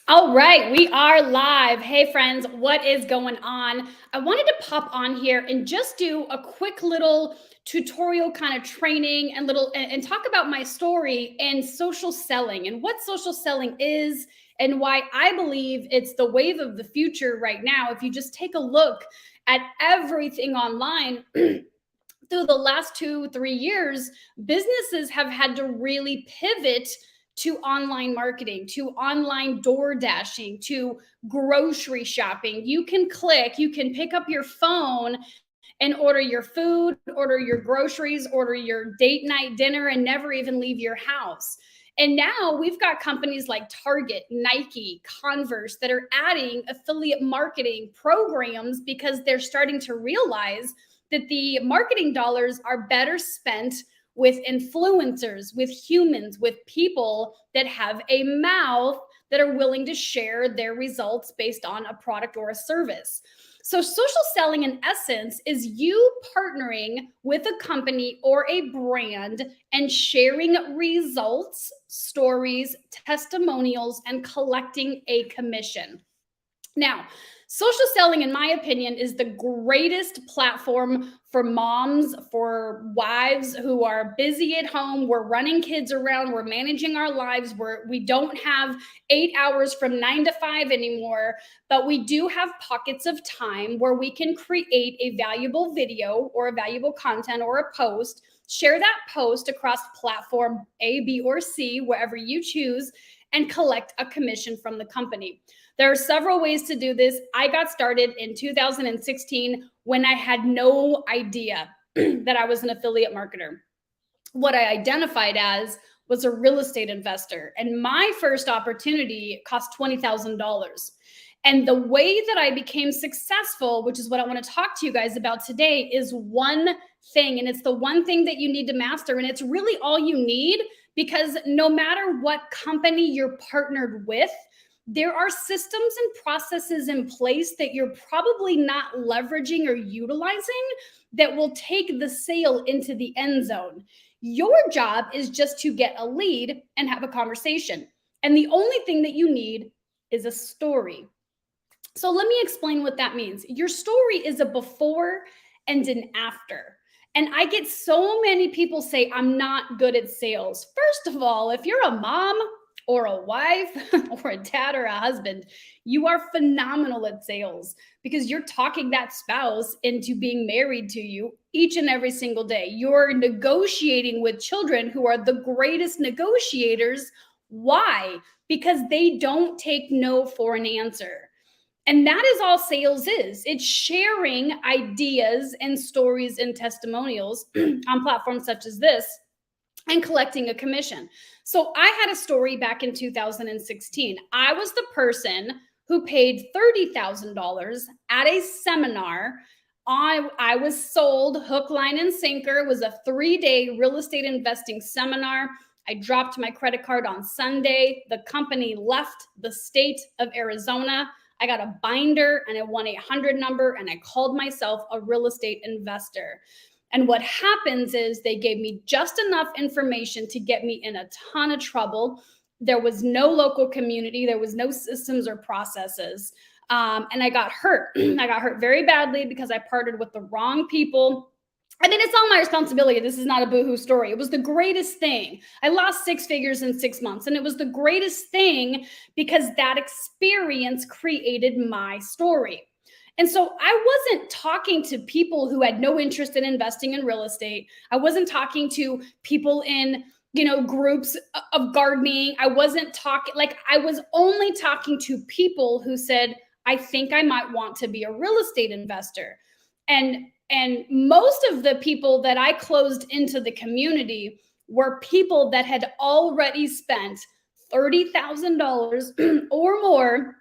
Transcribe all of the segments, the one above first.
All right, we are live. Hey, friends, what is going on? I wanted to pop on here and just do a quick little tutorial kind of training and talk about my story and social selling and what social selling is and why I believe it's the wave of the future right now. If you just take a look at everything online, through the last 2 3 years, businesses have had to really pivot to online marketing, to online door dashing, to grocery shopping. You can click, you can pick up your phone and order your food, order your groceries, order your date night dinner, and never even leave your house. And now we've got companies like Target, Nike, Converse that are adding affiliate marketing programs because they're starting to realize that the marketing dollars are better spent with influencers, with humans, with people that have a mouth that are willing to share their results based on a product or a service. So, social selling, in essence, is you partnering with a company or a brand and sharing results, stories, testimonials, and collecting a commission. Now, social selling, in my opinion, is the greatest platform for moms, for wives who are busy at home. We're running kids around, we're managing our lives, we don't have 8 hours from 9 to 5 anymore, but we do have pockets of time where we can create a valuable video or a valuable content or a post, share that post across platform A, B, or C, wherever you choose, and collect a commission from the company. There are several ways to do this. I got started in 2016 when I had no idea that I was an affiliate marketer. What I identified as was a real estate investor, and my first opportunity cost $20,000. And the way that I became successful, which is what I want to talk to you guys about today, is one thing. And it's the one thing that you need to master. And it's really all you need, because no matter what company you're partnered with, there are systems and processes in place that you're probably not leveraging or utilizing that will take the sale into the end zone. Your job is just to get a lead and have a conversation. And the only thing that you need is a story. So let me explain what that means. Your story is a before and an after. And I get so many people say, I'm not good at sales. First of all, if you're a mom or a wife or a dad or a husband, you are phenomenal at sales because you're talking that spouse into being married to you each and every single day. You're negotiating with children who are the greatest negotiators. Why? Because they don't take no for an answer. And that is all sales is. It's sharing ideas and stories and testimonials on platforms such as this and collecting a commission. So I had a story back in 2016. I was the person who paid $30,000 at a seminar. I was sold hook, line, and sinker. It was a 3-day real estate investing seminar. I dropped my credit card on Sunday. The company left the state of Arizona. I got a binder and a 1-800 number, and I called myself a real estate investor. And what happens is they gave me just enough information to get me in a ton of trouble. There was no local community, there was no systems or processes. And I got hurt. I got hurt very badly because I partnered with the wrong people. I mean, it's all my responsibility. This is not a boohoo story. It was the greatest thing. I lost 6 figures in 6 months, and it was the greatest thing because that experience created my story. And so I wasn't talking to people who had no interest in investing in real estate. I wasn't talking to people in, groups of gardening. I wasn't talking, like, I was only talking to people who said, I think I might want to be a real estate investor. And most of the people that I closed into the community were people that had already spent $30,000 or more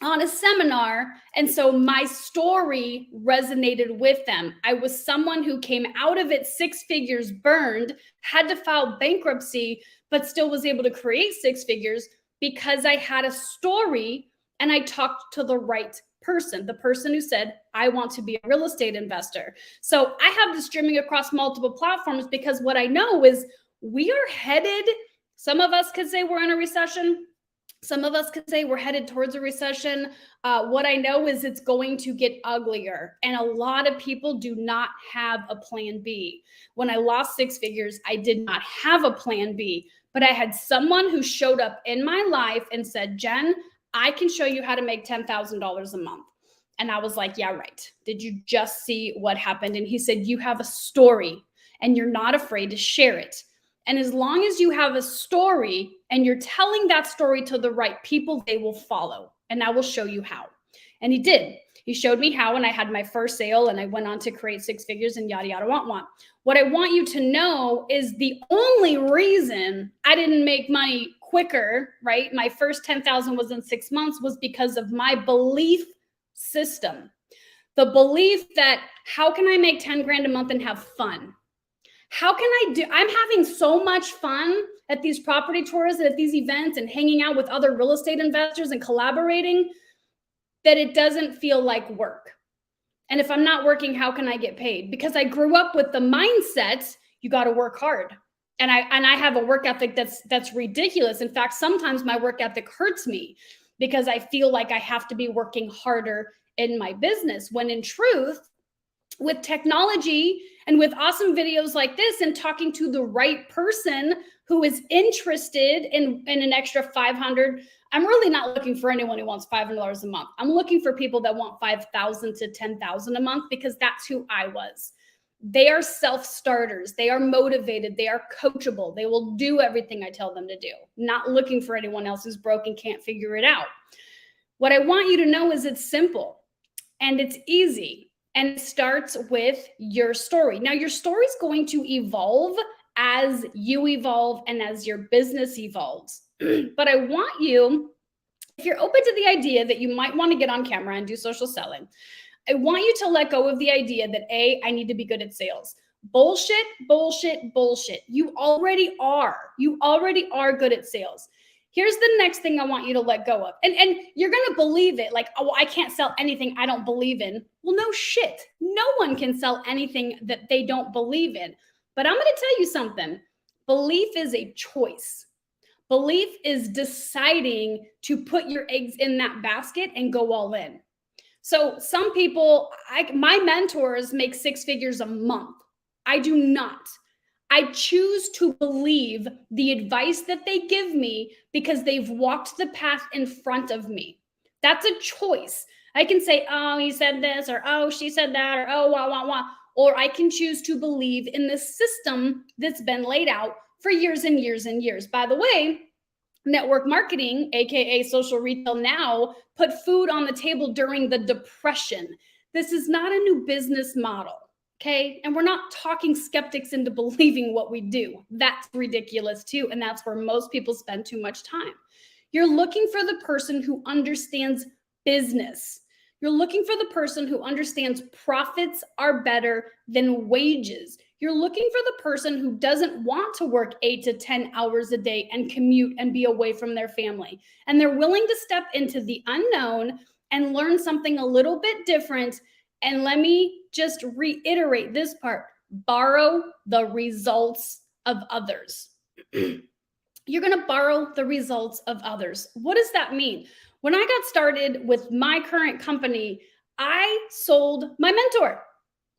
on a seminar. And so my story resonated with them. I was someone who came out of it 6 figures burned, had to file bankruptcy, but still was able to create 6 figures because I had a story and I talked to the right person, the person who said, I want to be a real estate investor. So I have this streaming across multiple platforms because what I know is we are headed, some of us could say we're in a recession. Some of us could say we're headed towards a recession. What I know is it's going to get uglier. And a lot of people do not have a plan B. When I lost six figures, I did not have a plan B, but I had someone who showed up in my life and said, Jen, I can show you how to make $10,000 a month. And I was like, yeah, right. Did you just see what happened? And he said, you have a story and you're not afraid to share it. And as long as you have a story and you're telling that story to the right people, they will follow. And I will show you how. And he did. He showed me how, and I had my first sale, and I went on to create six figures and yada, yada, want. What I want you to know is the only reason I didn't make money quicker, right? My first 10,000 was in 6 months, was because of my belief system. The belief that how can I make 10 grand a month and have fun? How can I do? I'm having so much fun at these property tours and at these events and hanging out with other real estate investors and collaborating that it doesn't feel like work. And if I'm not working, how can I get paid? Because I grew up with the mindset, you got to work hard. And I have a work ethic that's ridiculous. In fact, sometimes my work ethic hurts me because I feel like I have to be working harder in my business, when in truth, with technology and with awesome videos like this and talking to the right person who is interested in an extra 500, I'm really not looking for anyone who wants $500 a month. I'm looking for people that want 5,000 to 10,000 a month, because that's who I was. They are self-starters. They are motivated. They are coachable. They will do everything I tell them to do. Not looking for anyone else who's broke and can't figure it out. What I want you to know is it's simple and it's easy. And it starts with your story. Now, your story is going to evolve as you evolve and as your business evolves. But I want you, if you're open to the idea that you might want to get on camera and do social selling, I want you to let go of the idea that I need to be good at sales. Bullshit, bullshit, bullshit. You already are. You already are good at sales. Here's the next thing I want you to let go of. And you're going to believe it. Like, oh, I can't sell anything I don't believe in. Well, no shit. No one can sell anything that they don't believe in. But I'm going to tell you something. Belief is a choice. Belief is deciding to put your eggs in that basket and go all in. So some people, my mentors make six figures a month. I do not. I choose to believe the advice that they give me because they've walked the path in front of me. That's a choice. I can say, oh, he said this, or oh, she said that, or oh, wah, wah, wah. Or I can choose to believe in the system that's been laid out for years and years and years. By the way, network marketing, AKA social retail now, put food on the table during the Depression. This is not a new business model. Okay. And we're not talking skeptics into believing what we do. That's ridiculous too. And that's where most people spend too much time. You're looking for the person who understands business. You're looking for the person who understands profits are better than wages. You're looking for the person who doesn't want to work 8 to 10 hours a day and commute and be away from their family. And they're willing to step into the unknown and learn something a little bit different. And let me just reiterate this part: borrow the results of others. You're going to borrow the results of others. What does that mean? When I got started with my current company, I sold my mentor.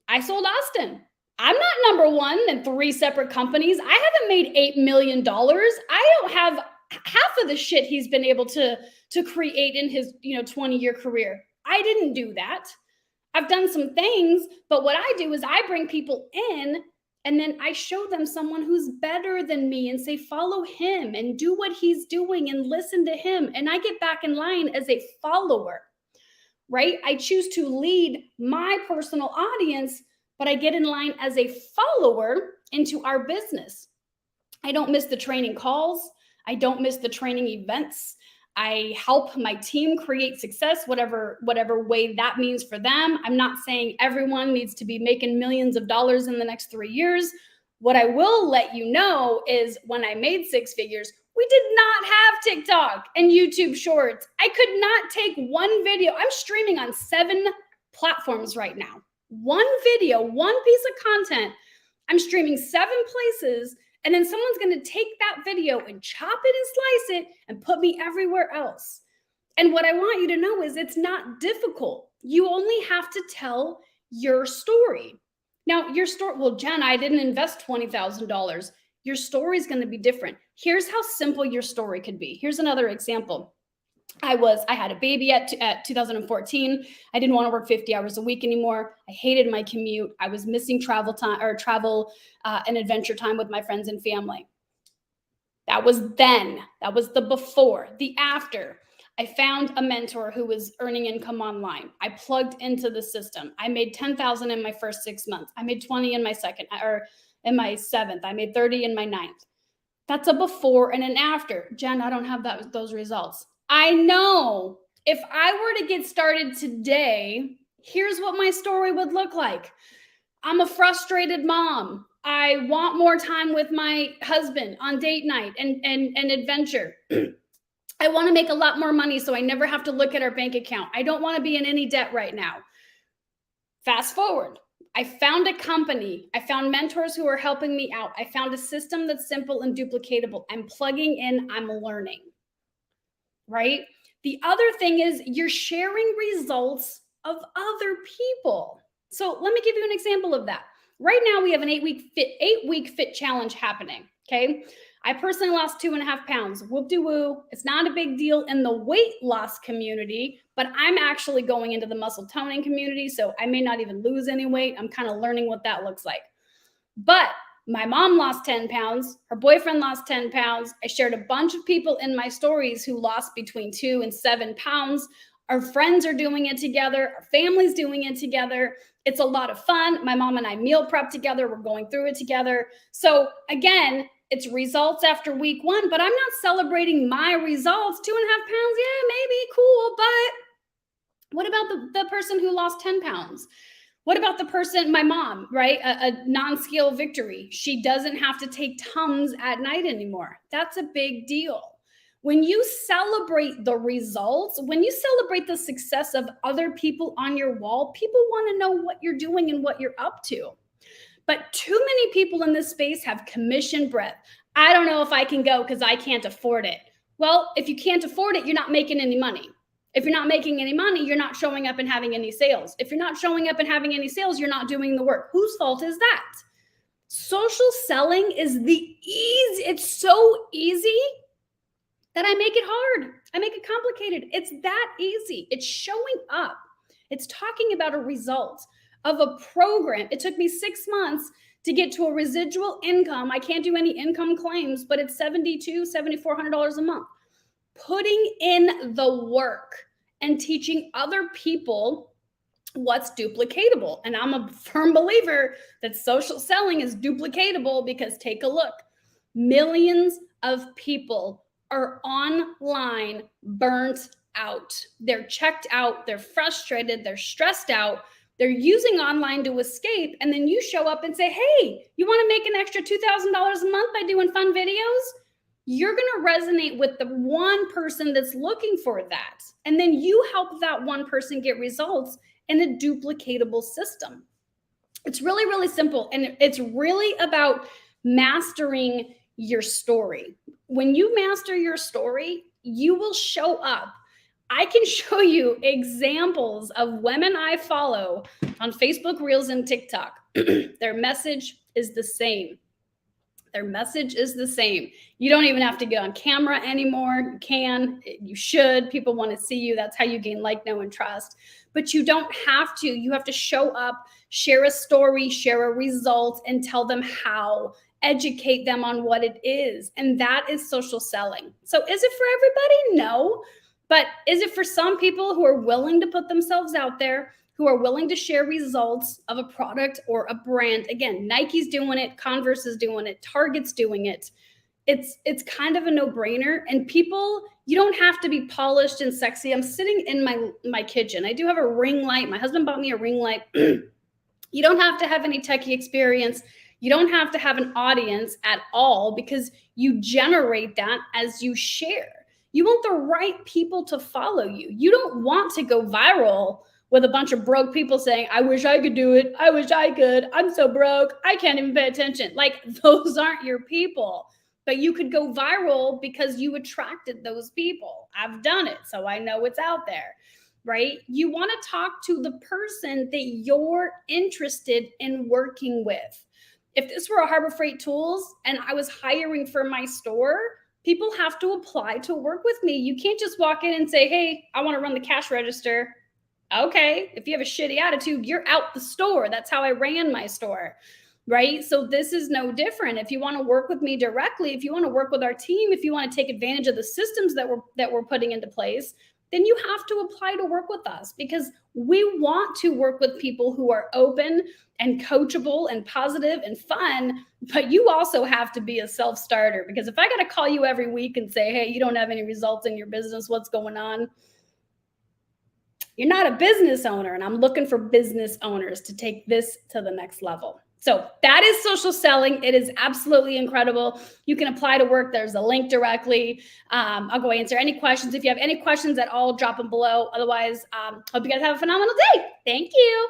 I sold Austin. I'm not number one in 3 separate companies. I haven't made $8 million. I don't have half of the shit he's been able to create in his 20-year career. I didn't do that. I've done some things, but what I do is I bring people in and then I show them someone who's better than me and say, follow him and do what he's doing and listen to him. And I get back in line as a follower, right? I choose to lead my personal audience, but I get in line as a follower into our business. I don't miss the training calls. I don't miss the training events. I help my team create success, whatever way that means for them. I'm not saying everyone needs to be making millions of dollars in the next 3 years. What I will let you know is when I made 6 figures, we did not have TikTok and YouTube Shorts. I could not take one video. I'm streaming on 7 platforms right now. One video, one piece of content. I'm streaming 7 places, And then someone's going to take that video and chop it and slice it and put me everywhere else. And what I want you to know is it's not difficult. You only have to tell your story. Now, your story, well, Jen, I didn't invest $20,000. Your story is going to be different. Here's how simple your story could be. Here's another example. I had a baby at 2014. I didn't want to work 50 hours a week anymore. I hated my commute. I was missing travel and adventure time with my friends and family. That was then. That was the before. The after. I found a mentor who was earning income online. I plugged into the system. I made 10,000 in my first 6 months. I made 20 in my in my seventh. I made 30 in my ninth. That's a before and an after. Jen, I don't have those results. I know. If I were to get started today, here's what my story would look like. I'm a frustrated mom. I want more time with my husband on date night and adventure. I want to make a lot more money so I never have to look at our bank account. I don't want to be in any debt right now. Fast forward. I found a company. I found mentors who are helping me out. I found a system that's simple and duplicatable. I'm plugging in, I'm learning, right? The other thing is you're sharing results of other people. So let me give you an example of that. Right now we have an 8-week fit challenge happening, okay? I personally lost 2.5 pounds. Whoop-de-woo. It's not a big deal in the weight loss community, but I'm actually going into the muscle toning community, so I may not even lose any weight. I'm kind of learning what that looks like. But my mom lost 10 pounds. Her boyfriend lost 10 pounds. I shared a bunch of people in my stories who lost between 2 and 7 pounds. Our friends are doing it together. Our family's doing it together. It's a lot of fun. My mom and I meal prep together. We're going through it together. So again, it's results after week 1, but I'm not celebrating my results. 2.5 pounds, yeah, maybe, cool. But what about the person who lost 10 pounds? What about the person, my mom, right? A non-scale victory. She doesn't have to take Tums at night anymore. That's a big deal. When you celebrate the results, when you celebrate the success of other people on your wall, people want to know what you're doing and what you're up to. But too many people in this space have commission breath. I don't know if I can go because I can't afford it. Well, if you can't afford it, you're not making any money. If you're not making any money, you're not showing up and having any sales. If you're not showing up and having any sales, you're not doing the work. Whose fault is that? Social selling is it's so easy that I make it hard. I make it complicated. It's that easy. It's showing up. It's talking about a result of a program. It took me 6 months to get to a residual income. I can't do any income claims, but it's $7,200, $7,400 a month. Putting in the work and teaching other people what's duplicatable. And I'm a firm believer that social selling is duplicatable because take a look. Millions of people are online burnt out. They're checked out. They're frustrated. They're stressed out. They're using online to escape. And then you show up and say, hey, you want to make an extra $2,000 a month by doing fun videos? You're going to resonate with the one person that's looking for that. And then you help that one person get results in a duplicatable system. It's really, really simple. And it's really about mastering your story. When you master your story, you will show up. I can show you examples of women I follow on Facebook Reels and TikTok. Their message is the same. Their message is the same. You don't even have to get on camera anymore. You can, you should. People want to see you. That's how you gain like, know, and trust. But you don't have to. You have to show up, share a story, share a result, and tell them how. Educate them on what it is. And that is social selling. So is it for everybody? No. But is it for some people who are willing to put themselves out there, who are willing to share results of a product or a brand? Again, Nike's doing it, Converse is doing it, Target's doing it. It's kind of a no-brainer. And people, you don't have to be polished and sexy. I'm sitting in my kitchen. I do have a ring light. My husband bought me a ring light. You don't have to have any techie experience. You don't have to have an audience at all because you generate that as you share. You want the right people to follow you. You don't want to go viral with a bunch of broke people saying, I wish I could do it. I wish I could. I'm so broke. I can't even pay attention. Like, those aren't your people. But you could go viral because you attracted those people. I've done it, so I know it's out there, right? You want to talk to the person that you're interested in working with. If this were a Harbor Freight Tools and I was hiring for my store, people have to apply to work with me. You can't just walk in and say, hey, I want to run the cash register. Okay, if you have a shitty attitude, you're out the store. That's how I ran my store, right? So this is no different. If you want to work with me directly, if you want to work with our team, if you want to take advantage of the systems that we're putting into place, then you have to apply to work with us, because we want to work with people who are open and coachable and positive and fun. But you also have to be a self-starter, because if I got to call you every week and say, hey, you don't have any results in your business, what's going on? You're not a business owner, and I'm looking for business owners to take this to the next level. So that is social selling. It is absolutely incredible. You can apply to work. There's a link directly. I'll go answer any questions. If you have any questions at all, drop them below. Otherwise, hope you guys have a phenomenal day. Thank you.